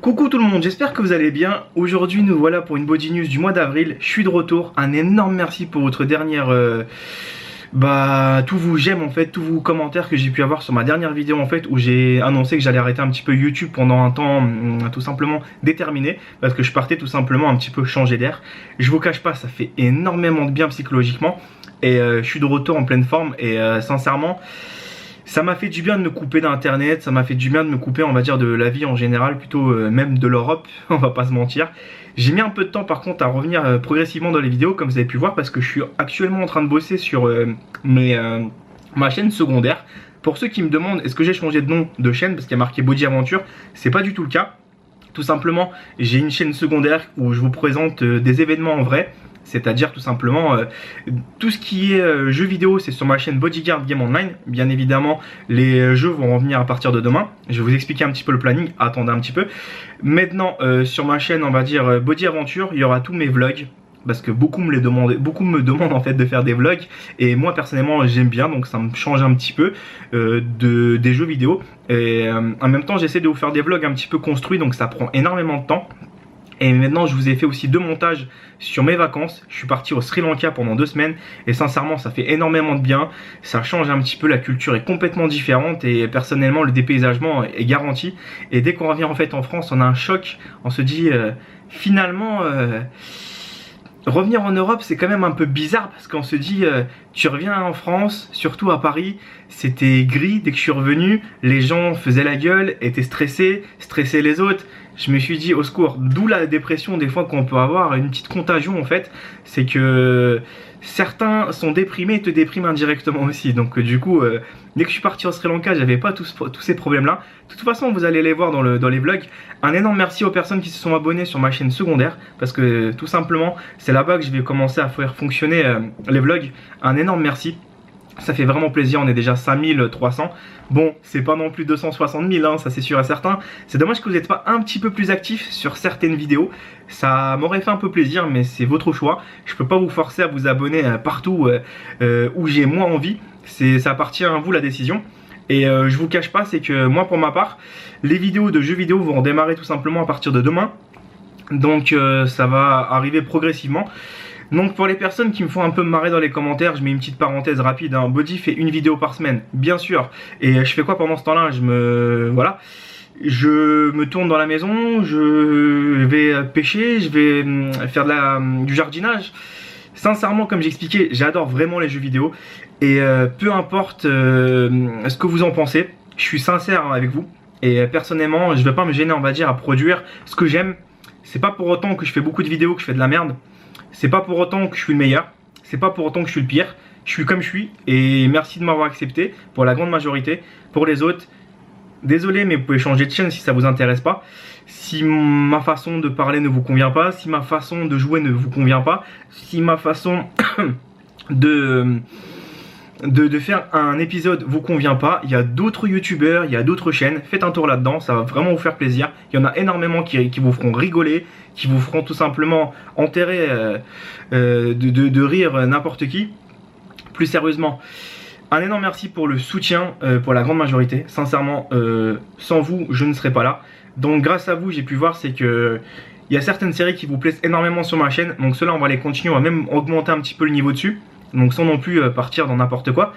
Coucou tout le monde, j'espère que vous allez bien. Aujourd'hui nous voilà pour une body news du mois d'avril. Je suis de retour, un énorme merci pour votre dernière tous vos j'aime en fait, tous vos commentaires que j'ai pu avoir sur ma dernière vidéo en fait, où j'ai annoncé que j'allais arrêter un petit peu YouTube pendant un temps tout simplement déterminé, parce que je partais tout simplement un petit peu changer d'air. Je vous cache pas, ça fait énormément de bien psychologiquement, et je suis de retour en pleine forme, et sincèrement ça m'a fait du bien de me couper d'internet, ça m'a fait du bien de me couper, on va dire, de la vie en général, plutôt même de l'Europe, on va pas se mentir. J'ai mis un peu de temps par contre à revenir progressivement dans les vidéos, comme vous avez pu voir, parce que je suis actuellement en train de bosser sur ma chaîne secondaire. Pour ceux qui me demandent est-ce que j'ai changé de nom de chaîne, parce qu'il y a marqué Body Aventure, c'est pas du tout le cas. Tout simplement, j'ai une chaîne secondaire où je vous présente des événements en vrai. C'est-à-dire tout simplement tout ce qui est jeux vidéo, c'est sur ma chaîne Bodyguard Game Online. Bien évidemment, les jeux vont revenir à partir de demain. Je vais vous expliquer un petit peu le planning, attendez un petit peu. Maintenant, sur ma chaîne, on va dire Body Aventure, il y aura tous mes vlogs. Parce que beaucoup me demandent en fait de faire des vlogs. Et moi personnellement j'aime bien, donc ça me change un petit peu des jeux vidéo. Et en même temps j'essaie de vous faire des vlogs un petit peu construits, donc ça prend énormément de temps. Et maintenant je vous ai fait aussi 2 montages sur mes vacances. Je suis parti au Sri Lanka pendant 2 semaines et sincèrement ça fait énormément de bien. Ça change un petit peu, la culture est complètement différente et personnellement le dépaysagement est garanti. Et dès qu'on revient en fait en France, on a un choc, on se dit finalement revenir en Europe c'est quand même un peu bizarre, parce qu'on se dit tu reviens en France, surtout à Paris, c'était gris. Dès que je suis revenu, les gens faisaient la gueule, étaient stressés les autres. Je me suis dit au secours, d'où la dépression des fois qu'on peut avoir, une petite contagion en fait, c'est que certains sont déprimés et te dépriment indirectement aussi. Donc du coup, dès que je suis parti au Sri Lanka, j'avais pas tous ces problèmes là. De toute façon, vous allez les voir dans les vlogs. Un énorme merci aux personnes qui se sont abonnées sur ma chaîne secondaire, parce que tout simplement, c'est là-bas que je vais commencer à faire fonctionner les vlogs. Un énorme merci. Ça fait vraiment plaisir, on est déjà 5300. Bon, c'est pas non plus 260 000, hein, ça c'est sûr et certain. C'est dommage que vous n'êtes pas un petit peu plus actif sur certaines vidéos. Ça m'aurait fait un peu plaisir, mais c'est votre choix. Je peux pas vous forcer à vous abonner partout où j'ai moins envie. Ça appartient à vous la décision. Et je vous cache pas, c'est que moi pour ma part, les vidéos de jeux vidéo vont démarrer tout simplement à partir de demain. Donc ça va arriver progressivement. Donc pour les personnes qui me font un peu marrer dans les commentaires, je mets une petite parenthèse rapide, hein. Body fait une vidéo par semaine, bien sûr. Et je fais quoi pendant ce temps-là? Je me tourne dans la maison, je vais pêcher, je vais faire du jardinage. Sincèrement, comme j'expliquais, j'adore vraiment les jeux vidéo. Et peu importe ce que vous en pensez, je suis sincère avec vous. Et personnellement, je ne vais pas me gêner, on va dire, à produire ce que j'aime. C'est pas pour autant que je fais beaucoup de vidéos que je fais de la merde. C'est pas pour autant que je suis le meilleur, c'est pas pour autant que je suis le pire. Je suis comme je suis et merci de m'avoir accepté pour la grande majorité. Pour les autres, désolé mais vous pouvez changer de chaîne si ça vous intéresse pas. Si ma façon de parler ne vous convient pas, si ma façon de jouer ne vous convient pas, si ma façon de faire un épisode vous convient pas, il y a d'autres youtubeurs, il y a d'autres chaînes, faites un tour là-dedans, ça va vraiment vous faire plaisir. Il y en a énormément qui vous feront rigoler, qui vous feront tout simplement enterrer de rire n'importe qui. Plus sérieusement, un énorme merci pour le soutien pour la grande majorité. Sincèrement, sans vous, je ne serais pas là. Donc grâce à vous, j'ai pu voir, c'est que il y a certaines séries qui vous plaisent énormément sur ma chaîne. Donc cela, on va les continuer, on va même augmenter un petit peu le niveau dessus. Donc sans non plus partir dans n'importe quoi.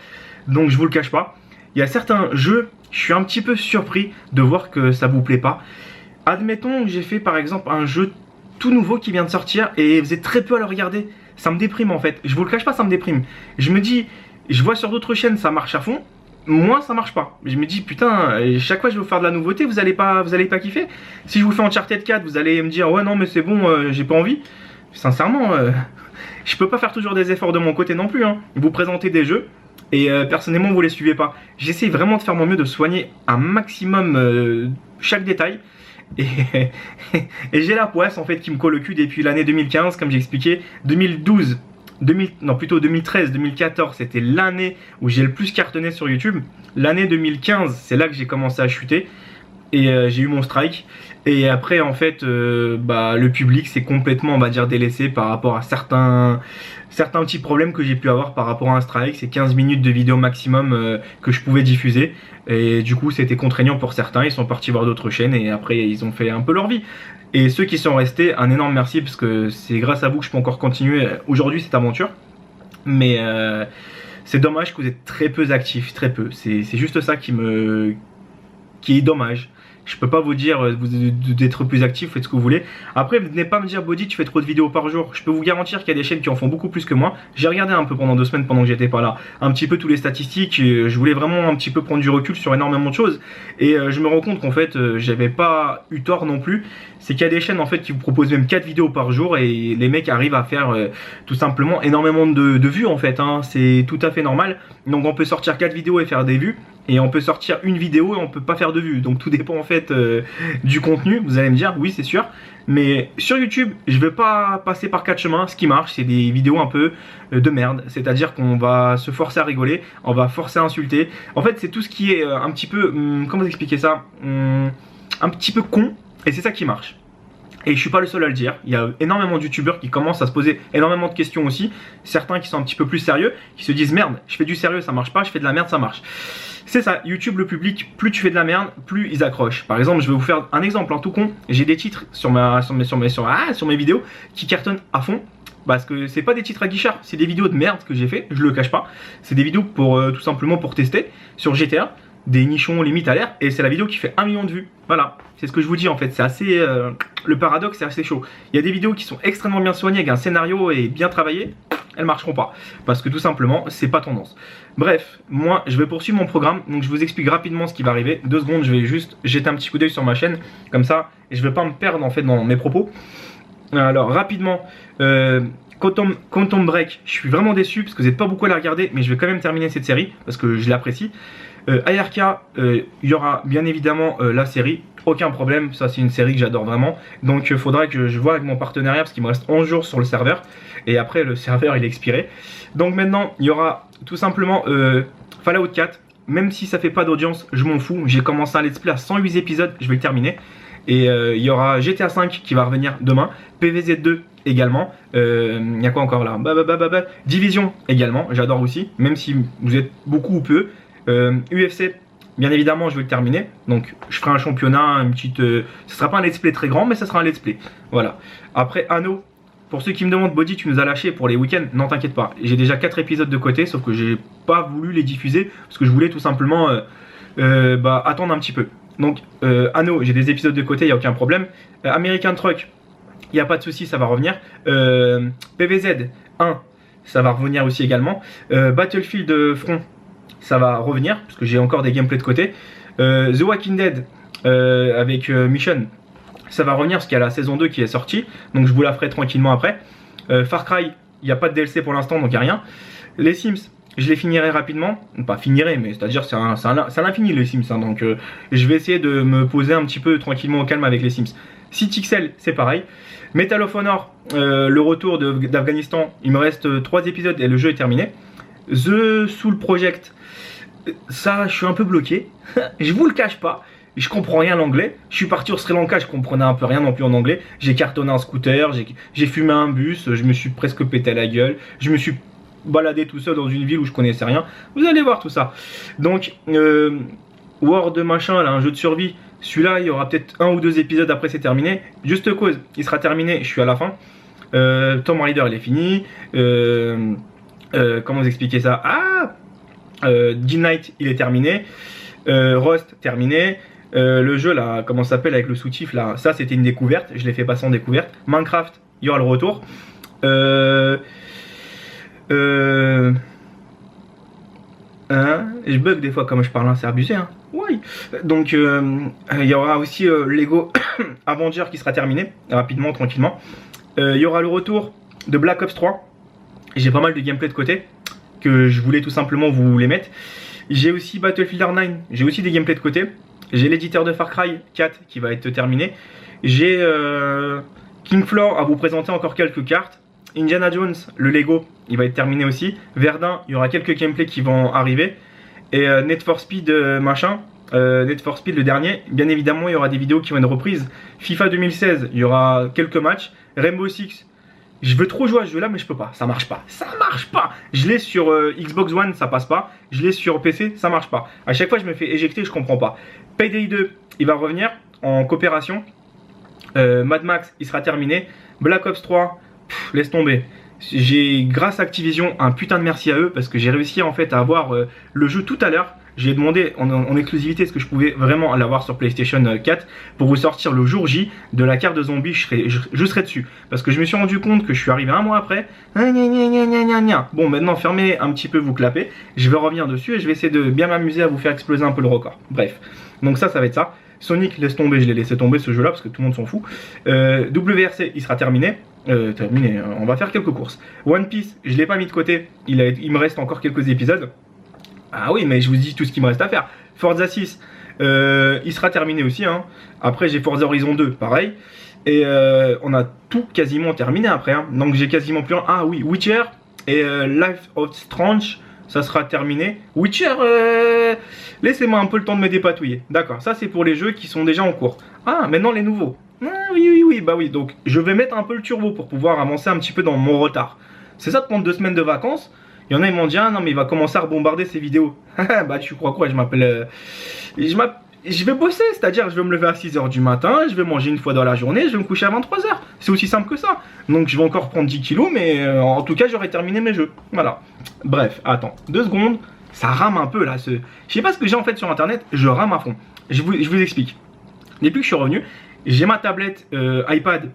Donc je vous le cache pas, il y a certains jeux, je suis un petit peu surpris de voir que ça vous plaît pas. Admettons que j'ai fait par exemple un jeu tout nouveau qui vient de sortir et vous êtes très peu à le regarder. Ça me déprime en fait, je vous le cache pas, ça me déprime. Je me dis, je vois sur d'autres chaînes ça marche à fond, moi ça marche pas. Je me dis putain, chaque fois je vais vous faire de la nouveauté, vous allez pas kiffer. Si je vous fais Uncharted 4, vous allez me dire ouais non mais c'est bon, j'ai pas envie. Sincèrement, je peux pas faire toujours des efforts de mon côté non plus, hein. Vous présentez des jeux et personnellement vous les suivez pas. J'essaie vraiment de faire mon mieux, de soigner un maximum chaque détail. Et j'ai la poisse en fait qui me colle au cul depuis l'année 2015, comme j'ai expliqué. 2013, 2014 c'était l'année où j'ai le plus cartonné sur YouTube. L'année 2015 c'est là que j'ai commencé à chuter. et j'ai eu mon strike. Et après en fait le public s'est complètement, on va dire, délaissé par rapport à certains petits problèmes que j'ai pu avoir par rapport à un strike. C'est 15 minutes de vidéo maximum que je pouvais diffuser, et du coup c'était contraignant pour certains. Ils sont partis voir d'autres chaînes et après ils ont fait un peu leur vie. Et ceux qui sont restés, un énorme merci, parce que c'est grâce à vous que je peux encore continuer aujourd'hui cette aventure. Mais c'est dommage que vous êtes très peu actifs, très peu. C'est juste ça qui est dommage. Je peux pas vous dire d'être plus actif, faites ce que vous voulez. Après, venez pas me dire, Body, tu fais trop de vidéos par jour. Je peux vous garantir qu'il y a des chaînes qui en font beaucoup plus que moi. J'ai regardé un peu pendant 2 semaines, pendant que j'étais pas là, un petit peu tous les statistiques. Je voulais vraiment un petit peu prendre du recul sur énormément de choses. Et je me rends compte qu'en fait, j'avais pas eu tort non plus. C'est qu'il y a des chaînes en fait qui vous proposent même 4 vidéos par jour, et les mecs arrivent à faire tout simplement énormément de vues en fait. C'est tout à fait normal. Donc on peut sortir 4 vidéos et faire des vues. Et on peut sortir une vidéo et on peut pas faire de vues. Donc tout dépend en fait du contenu. Vous allez me dire, oui c'est sûr. Mais sur YouTube, je vais pas passer par 4 chemins. Ce qui marche, c'est des vidéos un peu de merde. C'est-à-dire qu'on va se forcer à rigoler, on va forcer à insulter. En fait, c'est tout ce qui est un petit peu, comment vous expliquer ça, un petit peu con. Et c'est ça qui marche. Et je suis pas le seul à le dire, il y a énormément de youtubeurs qui commencent à se poser énormément de questions aussi. Certains qui sont un petit peu plus sérieux, qui se disent merde, je fais du sérieux ça marche pas, je fais de la merde ça marche. C'est ça, YouTube, le public, plus tu fais de la merde, plus ils accrochent. Par exemple, je vais vous faire un exemple, tout con. J'ai des titres sur mes vidéos qui cartonnent à fond. Parce que c'est pas des titres à guichard, c'est des vidéos de merde que j'ai fait, je le cache pas. C'est des vidéos pour tout simplement pour tester sur GTA. Des nichons limite à l'air, et c'est la vidéo qui fait 1 million de vues. Voilà, c'est ce que je vous dis en fait, c'est assez le paradoxe, c'est assez chaud. Il y a des vidéos qui sont extrêmement bien soignées avec un scénario et bien travaillé, elles marcheront pas parce que tout simplement c'est pas tendance. Bref, moi je vais poursuivre mon programme, donc je vous explique rapidement ce qui va arriver. 2 secondes, je vais juste jeter un petit coup d'œil sur ma chaîne comme ça, et je vais pas me perdre en fait dans mes propos. Alors rapidement, Quantum Break, je suis vraiment déçu parce que vous n'êtes pas beaucoup à la regarder, mais je vais quand même terminer cette série parce que je l'apprécie. ARK, il y aura bien évidemment la série, aucun problème, ça c'est une série que j'adore vraiment. Donc il faudra que je vois avec mon partenariat parce qu'il me reste 11 jours sur le serveur et après le serveur il est expiré. Donc maintenant il y aura tout simplement Fallout 4, même si ça fait pas d'audience, je m'en fous. J'ai commencé un let's play à 108 épisodes, je vais le terminer. Et il y aura GTA 5 qui va revenir demain, PVZ 2 également, il y a quoi encore là, Division également, j'adore aussi, même si vous êtes beaucoup ou peu. UFC, bien évidemment je vais le terminer, donc je ferai un championnat, une petite, ce sera pas un let's play très grand mais ça sera un let's play, voilà. Après Anno, pour ceux qui me demandent Body tu nous as lâché pour les week-ends, non t'inquiète pas, j'ai déjà 4 épisodes de côté, sauf que j'ai pas voulu les diffuser parce que je voulais tout simplement attendre un petit peu. Donc Anno, j'ai des épisodes de côté, il n'y a aucun problème. American Truck, il n'y a pas de souci, ça va revenir. PVZ 1, ça va revenir aussi également. Battlefield Front, ça va revenir, parce que j'ai encore des gameplays de côté. The Walking Dead avec Mission, ça va revenir, parce qu'il y a la saison 2 qui est sortie. Donc je vous la ferai tranquillement après. Far Cry, il n'y a pas de DLC pour l'instant, donc il n'y a rien. Les Sims, je les finirai rapidement, pas finirai, mais c'est-à-dire c'est à l'infini les Sims, donc je vais essayer de me poser un petit peu tranquillement au calme avec les Sims. CityXL, c'est pareil. Medal of Honor, le retour d'Afghanistan, il me reste 3 épisodes et le jeu est terminé. The Soul Project, ça je suis un peu bloqué, je vous le cache pas. Je comprends rien à l'anglais. Je suis parti au Sri Lanka, je comprenais un peu rien non plus en anglais. J'ai cartonné un scooter, j'ai fumé un bus, je me suis presque pété la gueule. Je me suis baladé tout seul dans une ville où je connaissais rien. Vous allez voir tout ça. Donc, World machin, là, un jeu de survie. Celui-là, il y aura peut-être 1 ou 2 épisodes après, c'est terminé. Juste cause, il sera terminé, je suis à la fin. Tomb Raider, il est fini. Comment vous expliquer ça? G-Night, il est terminé. Rust, terminé. Le jeu là, comment ça s'appelle avec le soutif là, ça c'était une découverte, je l'ai fait passer en découverte. Minecraft, il y aura le retour. Je bug des fois comme je parle, c'est abusé hein. Ouais. Donc il y aura aussi Lego Avenger qui sera terminé rapidement, tranquillement. Il y aura le retour de Black Ops 3. J'ai pas mal de gameplay de côté que je voulais tout simplement vous les mettre. J'ai aussi Battlefield R9, j'ai aussi des gameplays de côté. J'ai l'éditeur de Far Cry 4 qui va être terminé. J'ai King Floor à vous présenter encore quelques cartes. Indiana Jones, le Lego, il va être terminé aussi. Verdun, il y aura quelques gameplays qui vont arriver. Et Need for Speed machin, Need for Speed le dernier, bien évidemment il y aura des vidéos qui vont être reprises. FIFA 2016, il y aura quelques matchs. Rainbow Six, je veux trop jouer à ce jeu là mais je peux pas, ça marche pas. Ça marche pas. Je l'ai sur Xbox One, ça passe pas. Je l'ai sur PC, ça marche pas. À chaque fois je me fais éjecter, je comprends pas. Payday 2, il va revenir en coopération. Mad Max, il sera terminé. Black Ops 3, laisse tomber. J'ai, grâce à Activision, un putain de merci à eux parce que j'ai réussi en fait à avoir le jeu tout à l'heure. J'ai demandé en exclusivité est-ce que je pouvais vraiment l'avoir sur PlayStation 4 pour vous sortir le jour J de la carte de zombie, je serai dessus. Parce que je me suis rendu compte que je suis arrivé un mois après. Bon, maintenant fermez un petit peu, vous clapez. Je vais revenir dessus et je vais essayer de bien m'amuser à vous faire exploser un peu le record. Bref, donc ça va être ça. Sonic, laisse tomber, je l'ai laissé tomber ce jeu là parce que tout le monde s'en fout. WRC, il sera terminé. On va faire quelques courses. One Piece, je l'ai pas mis de côté, il me reste encore quelques épisodes. Ah oui, mais je vous dis tout ce qu'il me reste à faire. Forza 6, il sera terminé aussi. Hein. Après, j'ai Forza Horizon 2, pareil. Et on a tout quasiment terminé après. Hein. Donc j'ai quasiment plus un. Ah oui, Witcher et Life of Strange, ça sera terminé. Witcher, laissez-moi un peu le temps de me dépatouiller. D'accord, ça c'est pour les jeux qui sont déjà en cours. Ah, maintenant les nouveaux. Ah oui, bah oui. Donc je vais mettre un peu le turbo pour pouvoir avancer un petit peu dans mon retard. C'est ça de prendre 2 semaines de vacances. Il y en a, ils m'ont dit, ah non, mais il va commencer à rebombarder ses vidéos. Bah, tu crois quoi? Je m'appelle. Je vais bosser, c'est-à-dire, je vais me lever à 6 h du matin, je vais manger une fois dans la journée, je vais me coucher à 23 h. C'est aussi simple que ça. Donc, je vais encore prendre 10 kilos, mais en tout cas, j'aurai terminé mes jeux. Voilà. Bref, attends, 2 secondes. Ça rame un peu là. Je sais pas ce que j'ai en fait sur internet, je rame à fond. Je vous explique. Depuis que je suis revenu, j'ai ma tablette iPad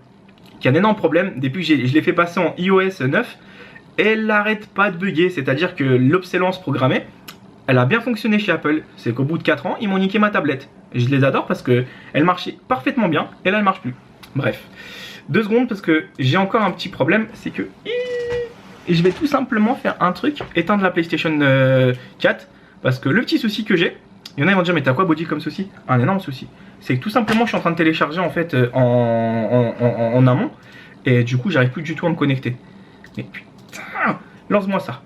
qui a un énorme problème. Depuis que je l'ai fait passer en iOS 9. Elle n'arrête pas de bugger, c'est-à-dire que l'obsolescence programmée, elle a bien fonctionné chez Apple. C'est qu'au bout de 4 ans, ils m'ont niqué ma tablette. Je les adore parce qu'elle marchait parfaitement bien et là elle marche plus. Bref, 2 secondes parce que j'ai encore un petit problème, c'est que je vais tout simplement faire un truc, éteindre la PlayStation 4 parce que le petit souci que j'ai, il y en a qui vont dire mais t'as quoi Body comme souci? Un énorme souci. C'est que tout simplement je suis en train de télécharger en fait en amont et du coup j'arrive plus du tout à me connecter. Mais putain, lance-moi ça.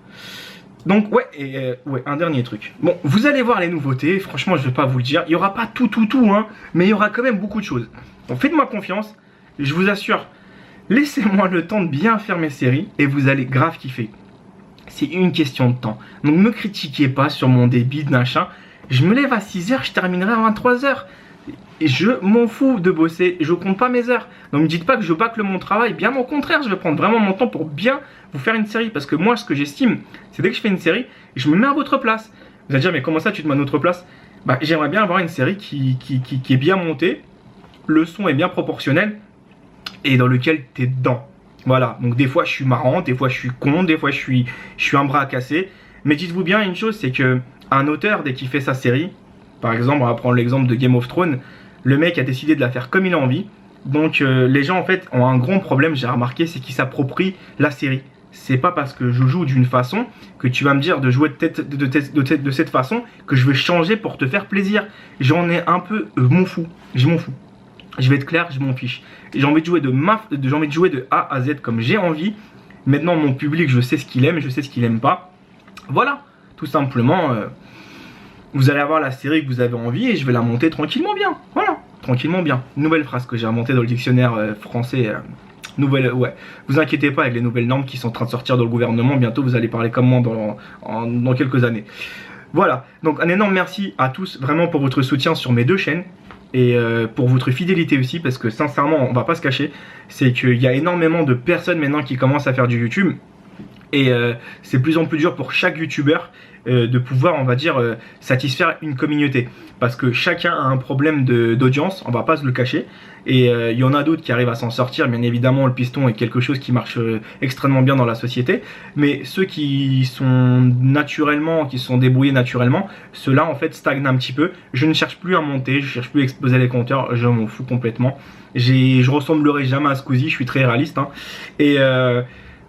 Donc ouais, ouais, un dernier truc. Bon, vous allez voir les nouveautés, franchement je vais pas vous le dire. Il y aura pas tout, hein, mais il y aura quand même beaucoup de choses. Donc faites-moi confiance, je vous assure, laissez-moi le temps de bien faire mes séries et vous allez grave kiffer. C'est une question de temps. Donc ne me critiquez pas sur mon débit de machin. Je me lève à 6 h, je terminerai à 23 h. Et je m'en fous de bosser, je compte pas mes heures. Donc ne me dites pas que je bâcle mon travail, bien au contraire, je vais prendre vraiment mon temps pour bien vous faire une série. Parce que moi, ce que j'estime, c'est dès que je fais une série, je me mets à votre place. Vous allez dire, mais comment ça tu te mets à notre place? Bah, j'aimerais bien avoir une série qui est bien montée, le son est bien proportionnel et dans lequel tu es dedans. Voilà, donc des fois je suis marrant, des fois je suis con, des fois je suis un bras à casser. Mais dites-vous bien une chose, c'est que un auteur, dès qu'il fait sa série, par exemple, on va prendre l'exemple de Game of Thrones, le mec a décidé de la faire comme il a envie. Donc les gens en fait ont un grand problème, j'ai remarqué, c'est qu'ils s'approprient la série. C'est pas parce que je joue d'une façon que tu vas me dire de jouer de cette façon que je vais changer pour te faire plaisir. J'en ai un peu, je m'en fous. Je vais être clair, je m'en fiche. J'ai envie de jouer de A à Z comme j'ai envie. Maintenant mon public, je sais ce qu'il aime, je sais ce qu'il aime pas. Voilà, tout simplement. Vous allez avoir la série que vous avez envie et je vais la monter tranquillement bien. Voilà, tranquillement bien. Nouvelle phrase que j'ai remontée dans le dictionnaire français. Ouais. Vous inquiétez pas avec les nouvelles normes qui sont en train de sortir dans le gouvernement. Bientôt, vous allez parler comme moi dans quelques années. Voilà, donc un énorme merci à tous vraiment pour votre soutien sur mes 2 chaînes. Et pour votre fidélité aussi, parce que sincèrement, on va pas se cacher, c'est qu'il y a énormément de personnes maintenant qui commencent à faire du YouTube. Et c'est de plus en plus dur pour chaque youtubeur de pouvoir, on va dire, satisfaire une communauté. Parce que chacun a un problème d'audience, on va pas se le cacher. Et il y en a d'autres qui arrivent à s'en sortir. Bien évidemment, le piston est quelque chose qui marche extrêmement bien dans la société. Mais ceux qui sont débrouillés naturellement, ceux-là en fait stagnent un petit peu. Je ne cherche plus à monter, je cherche plus à exploser les compteurs, je m'en fous complètement. Je ressemblerai jamais à Squeezie, je suis très réaliste. Hein. Et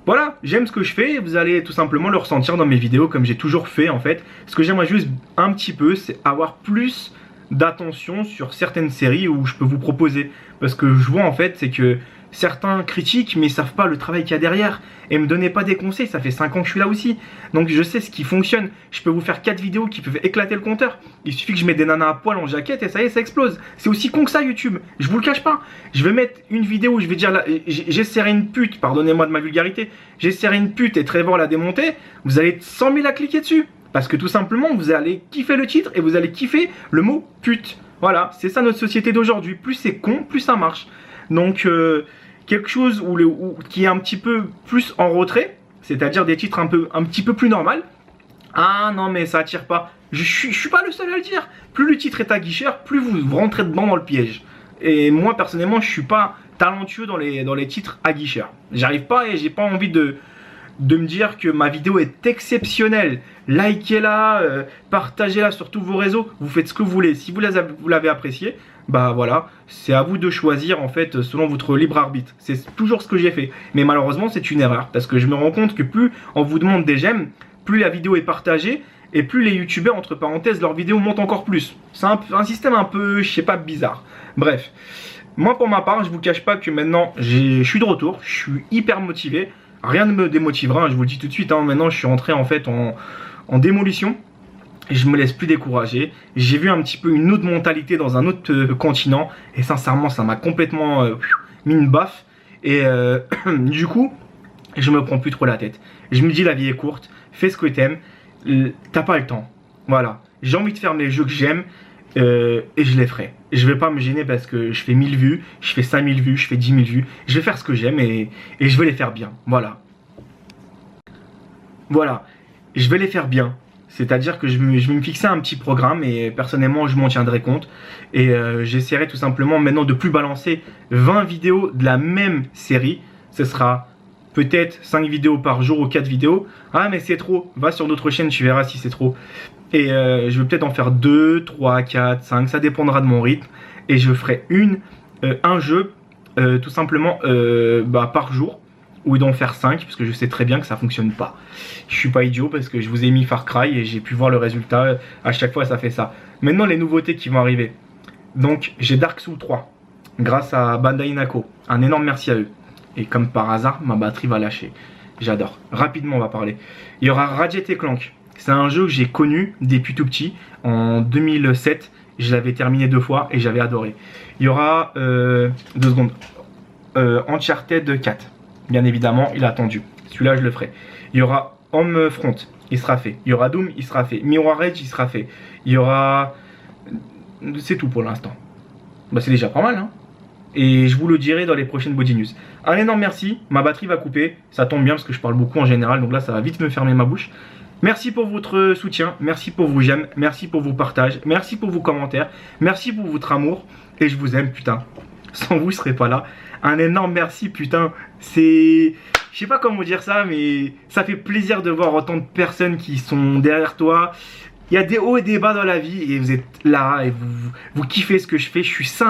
voilà, j'aime ce que je fais et vous allez tout simplement le ressentir dans mes vidéos comme j'ai toujours fait en fait. Ce que j'aimerais juste un petit peu, c'est avoir plus d'attention sur certaines séries où je peux vous proposer. Parce que je vois en fait, c'est que certains critiquent mais savent pas le travail qu'il y a derrière et me donnez pas des conseils, ça fait 5 ans que je suis là aussi. Donc je sais ce qui fonctionne. Je peux vous faire 4 vidéos qui peuvent éclater le compteur. Il suffit que je mette des nanas à poil en jaquette et ça y est, ça explose. C'est aussi con que ça YouTube, je vous le cache pas. Je vais mettre une vidéo où je vais dire là, j'ai serré une pute, pardonnez-moi de ma vulgarité, j'ai serré une pute et Trevor l'a démonté, vous allez être 100 000 à cliquer dessus. Parce que tout simplement, vous allez kiffer le titre et vous allez kiffer le mot pute. Voilà, c'est ça notre société d'aujourd'hui. Plus c'est con, plus ça marche. Donc, quelque chose qui est un petit peu plus en retrait, c'est-à-dire des titres un petit peu plus normal. Ah non, mais ça attire pas. Je suis pas le seul à le dire. Plus le titre est aguicheur, plus vous rentrez dedans dans le piège. Et moi, personnellement, je suis pas talentueux dans les titres aguicheurs. J'arrive pas et j'ai pas envie de me dire que ma vidéo est exceptionnelle. Likez-la, partagez-la sur tous vos réseaux, vous faites ce que vous voulez. Si vous l'avez apprécié, bah voilà, c'est à vous de choisir en fait selon votre libre arbitre. C'est toujours ce que j'ai fait. Mais malheureusement, c'est une erreur parce que je me rends compte que plus on vous demande des j'aime, plus la vidéo est partagée et plus les youtubeurs, entre parenthèses, leurs vidéos montent encore plus. C'est un système un peu, je sais pas, bizarre. Bref, moi pour ma part, je vous cache pas que maintenant, je suis de retour, je suis hyper motivé. Rien ne me démotivera, je vous le dis tout de suite. Maintenant, je suis rentré en fait en démolition. Et je me laisse plus décourager. J'ai vu un petit peu une autre mentalité dans un autre continent. Et sincèrement, ça m'a complètement mis une baffe. Et du coup, je me prends plus trop la tête. Je me dis, la vie est courte. Fais ce que t'aimes. T'as pas le temps. Voilà. J'ai envie de faire mes jeux que j'aime. Et je les ferai. Je vais pas me gêner parce que je fais 1000 vues, je fais 5000 vues, je fais 10 000 vues. Je vais faire ce que j'aime et je vais les faire bien. Voilà. Voilà. Je vais les faire bien. C'est-à-dire que je vais me fixer un petit programme et personnellement je m'en tiendrai compte. Et j'essaierai tout simplement maintenant de plus balancer 20 vidéos de la même série. Ce sera peut-être 5 vidéos par jour ou 4 vidéos. Ah mais c'est trop. Va sur d'autres chaînes, tu verras si c'est trop. Et je vais peut-être en faire 2, 3, 4, 5, ça dépendra de mon rythme. Et je ferai un jeu tout simplement par jour. Ou d'en faire 5, parce que je sais très bien que ça fonctionne pas. Je suis pas idiot parce que je vous ai mis Far Cry et j'ai pu voir le résultat. À chaque fois ça fait ça. Maintenant les nouveautés qui vont arriver. Donc j'ai Dark Souls 3. Grâce à Bandai Namco. Un énorme merci à eux. Et comme par hasard, ma batterie va lâcher. J'adore. Rapidement on va parler. Il y aura Ratchet & Clank. C'est un jeu que j'ai connu depuis tout petit, en 2007. Je l'avais terminé 2 fois et j'avais adoré. Il y aura, 2 secondes, Uncharted 4. Bien évidemment, il a attendu. Celui-là, je le ferai. Il y aura Homefront, il sera fait. Il y aura Doom, il sera fait. Mirror's Edge, il sera fait. Il y aura... C'est tout pour l'instant. Bah, c'est déjà pas mal, hein. Et je vous le dirai dans les prochaines Body News. Un énorme merci. Ma batterie va couper. Ça tombe bien parce que je parle beaucoup en général. Donc là, ça va vite me fermer ma bouche. Merci pour votre soutien, merci pour vos j'aime, merci pour vos partages, merci pour vos commentaires, merci pour votre amour. Et je vous aime, putain. Sans vous, je serais pas là. Un énorme merci, putain. C'est... Je sais pas comment dire ça, mais ça fait plaisir de voir autant de personnes qui sont derrière toi. Il y a des hauts et des bas dans la vie et vous êtes là et vous kiffez ce que je fais. Je suis simple.